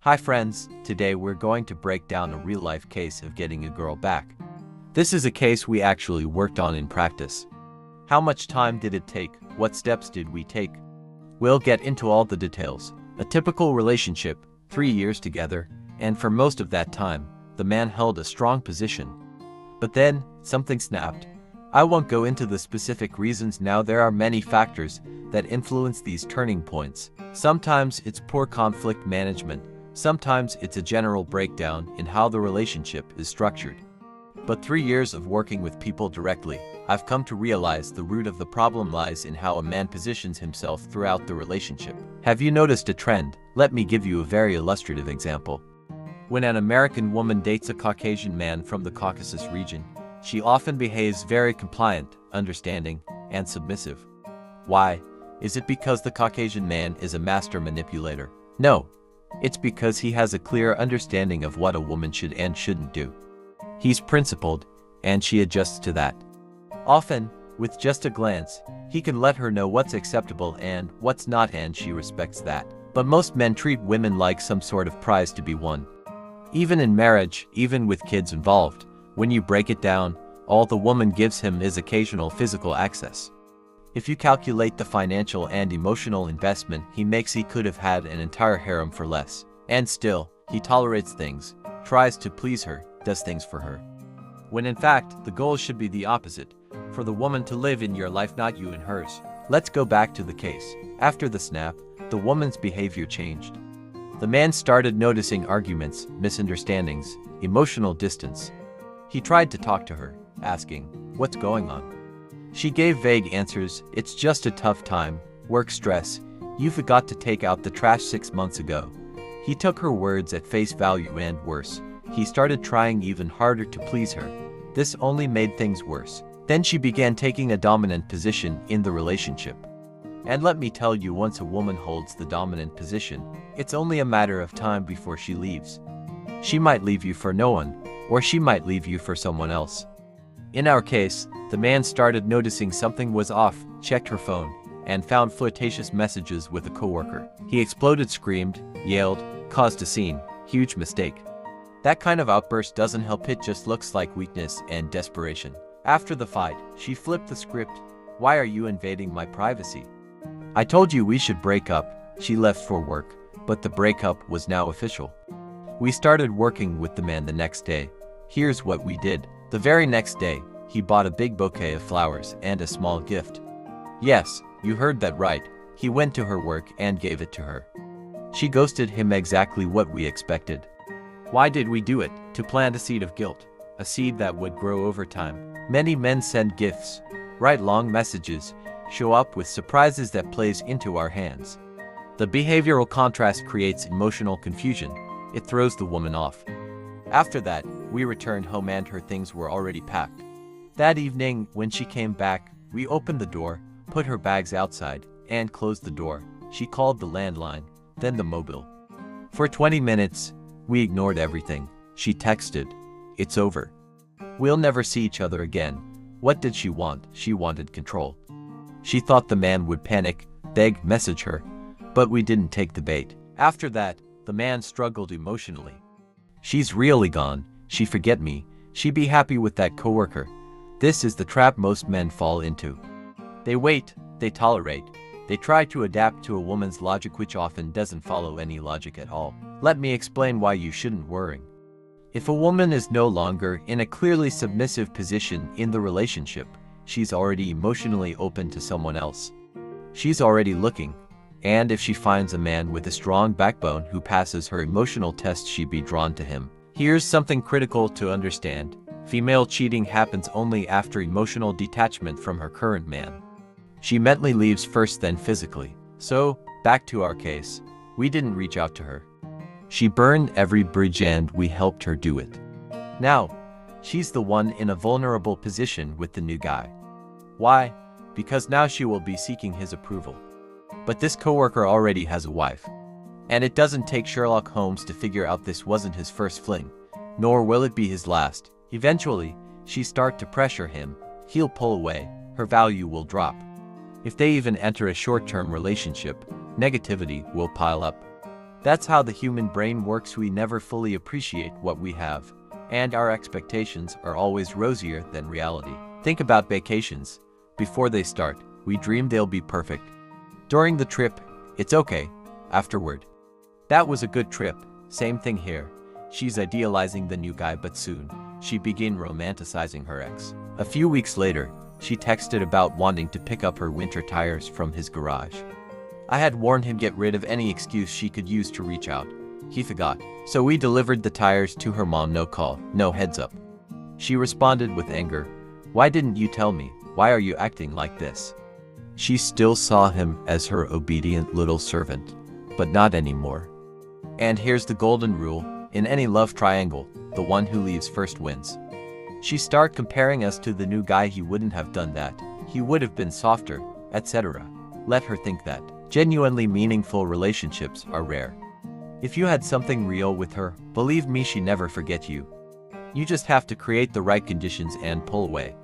Hi friends, today we're going to break down a real-life case of getting a girl back. This is a case we actually worked on in practice. How much time did it take? What steps did we take? We'll get into all the details. A typical relationship, 3 years together, and for most of that time, the man held a strong position. But then, something snapped. I won't go into the specific reasons now. There are many factors that influence these turning points. Sometimes it's poor conflict management. Sometimes it's a general breakdown in how the relationship is structured. But 3 years of working with people directly, I've come to realize the root of the problem lies in how a man positions himself throughout the relationship. Have you noticed a trend? Let me give you a very illustrative example. When an American woman dates a Caucasian man from the Caucasus region, she often behaves very compliant, understanding, and submissive. Why? Is it because the Caucasian man is a master manipulator? No. It's because he has a clear understanding of what a woman should and shouldn't do. He's principled, and she adjusts to that. Often, with just a glance, he can let her know what's acceptable and what's not, and she respects that. But most men treat women like some sort of prize to be won. Even in marriage, even with kids involved, when you break it down, all the woman gives him is occasional physical access. If you calculate the financial and emotional investment he makes, he could have had an entire harem for less. And still, he tolerates things, tries to please her, does things for her. When in fact, the goal should be the opposite, for the woman to live in your life, not you in hers. Let's go back to the case. After the snap, the woman's behavior changed. The man started noticing arguments, misunderstandings, emotional distance. He tried to talk to her, asking, "What's going on?" She gave vague answers. "It's just a tough time, work stress, you forgot to take out the trash 6 months ago." He took her words at face value, and worse, he started trying even harder to please her. This only made things worse. Then she began taking a dominant position in the relationship. And let me tell you, once a woman holds the dominant position, it's only a matter of time before she leaves. She might leave you for no one, or she might leave you for someone else. In our case, the man started noticing something was off, checked her phone, and found flirtatious messages with a coworker. He exploded, screamed, yelled, caused a scene. Huge mistake. That kind of outburst doesn't help, it just looks like weakness and desperation. After the fight, she flipped the script. "Why are you invading my privacy? I told you we should break up." She left for work, but the breakup was now official. We started working with the man the next day. Here's what we did. The very next day, he bought a big bouquet of flowers and a small gift. Yes, you heard that right. He went to her work and gave it to her. She ghosted him, exactly what we expected. Why did we do it? To plant a seed of guilt, a seed that would grow over time. Many men send gifts, write long messages, show up with surprises that plays into our hands. The behavioral contrast creates emotional confusion. It throws the woman off. After that, we returned home and her things were already packed. That evening, when she came back, we opened the door, put her bags outside, and closed the door. She called the landline, then the mobile. For 20 minutes, we ignored everything. She texted, "It's over. We'll never see each other again." What did she want? She wanted control. She thought the man would panic, beg, message her, but we didn't take the bait. After that, the man struggled emotionally. "She's really gone. She forget me. She be happy with that coworker." This is the trap most men fall into. They wait, they tolerate, they try to adapt to a woman's logic, which often doesn't follow any logic at all. Let me explain why you shouldn't worry. If a woman is no longer in a clearly submissive position in the relationship, she's already emotionally open to someone else. She's already looking, and if she finds a man with a strong backbone who passes her emotional test, she'd be drawn to him. Here's something critical to understand. Female cheating happens only after emotional detachment from her current man. She mentally leaves first, then physically. So, back to our case. We didn't reach out to her. She burned every bridge and we helped her do it. Now, she's the one in a vulnerable position with the new guy. Why? Because now she will be seeking his approval. But this coworker already has a wife. And it doesn't take Sherlock Holmes to figure out this wasn't his first fling, nor will it be his last. Eventually, she start to pressure him, he'll pull away, her value will drop. If they even enter a short-term relationship, negativity will pile up. That's how the human brain works. We never fully appreciate what we have, and our expectations are always rosier than reality. Think about vacations. Before they start, we dream they'll be perfect. During the trip, it's okay. Afterward, that was a good trip. Same thing here. She's idealizing the new guy, but soon, she began romanticizing her ex. A few weeks later, she texted about wanting to pick up her winter tires from his garage. I had warned him get rid of any excuse she could use to reach out. He forgot. So we delivered the tires to her mom, no call, no heads up. She responded with anger. Why didn't you tell me? Why are you acting like this? She still saw him as her obedient little servant, but not anymore. And here's the golden rule. In any love triangle, the one who leaves first wins. She started comparing us to the new guy. He wouldn't have done that. He would have been softer, etc. Let her think that. Genuinely meaningful relationships are rare. If you had something real with her, believe me, she never forget you. You just have to create the right conditions and pull away.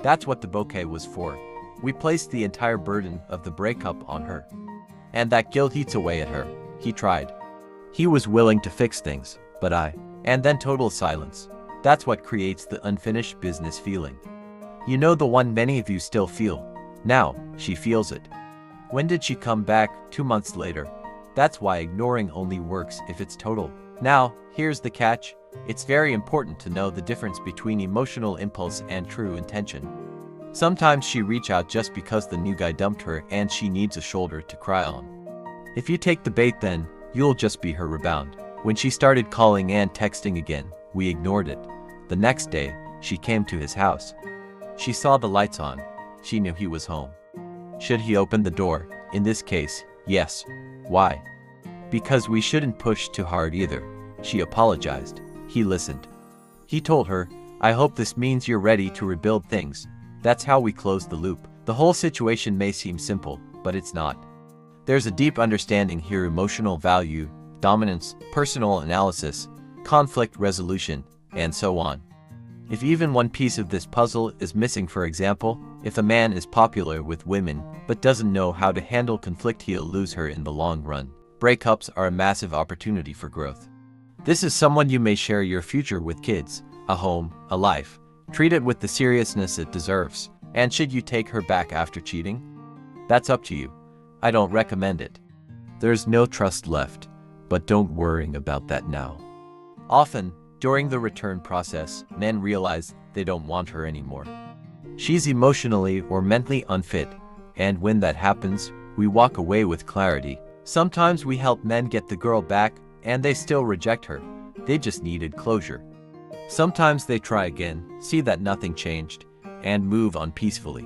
That's what the bouquet was for. We placed the entire burden of the breakup on her. And that guilt eats away at her. He tried. He was willing to fix things, but and then total silence. That's what creates the unfinished business feeling. You know, the one many of you still feel. Now, she feels it. When did she come back? 2 months later. That's why ignoring only works if it's total. Now, here's the catch. It's very important to know the difference between emotional impulse and true intention. Sometimes she reach out just because the new guy dumped her and she needs a shoulder to cry on. If you take the bait, then you'll just be her rebound. When she started calling and texting again, we ignored it. The next day, she came to his house. She saw the lights on. She knew he was home. Should he open the door? In this case, yes. Why? Because we shouldn't push too hard either. She apologized. He listened. He told her, I hope this means you're ready to rebuild things. That's how we close the loop. The whole situation may seem simple, but it's not. There's a deep understanding here: emotional value, dominance, personal analysis, conflict resolution, and so on. If even one piece of this puzzle is missing, for example, if a man is popular with women but doesn't know how to handle conflict, he'll lose her in the long run. Breakups are a massive opportunity for growth. This is someone you may share your future with: kids, a home, a life. Treat it with the seriousness it deserves. And should you take her back after cheating? That's up to you. I don't recommend it. There's no trust left, but don't worry about that now. Often, during the return process, men realize they don't want her anymore. She's emotionally or mentally unfit, and when that happens, we walk away with clarity. Sometimes we help men get the girl back, and they still reject her. They just needed closure. Sometimes they try again, see that nothing changed, and move on peacefully.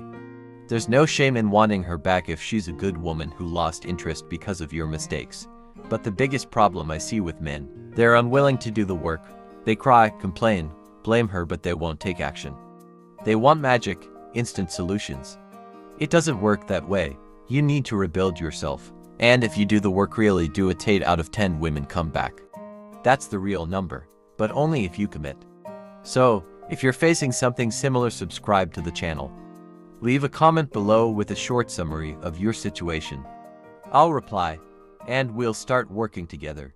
There's no shame in wanting her back if she's a good woman who lost interest because of your mistakes. But the biggest problem I see with men, they're unwilling to do the work. They cry, complain, blame her, but they won't take action. They want magic, instant solutions. It doesn't work that way. You need to rebuild yourself. And if you do the work, really do it, 8 out of 10 women come back. That's the real number, but only if you commit. So, if you're facing something similar, subscribe to the channel. Leave a comment below with a short summary of your situation. I'll reply, and we'll start working together.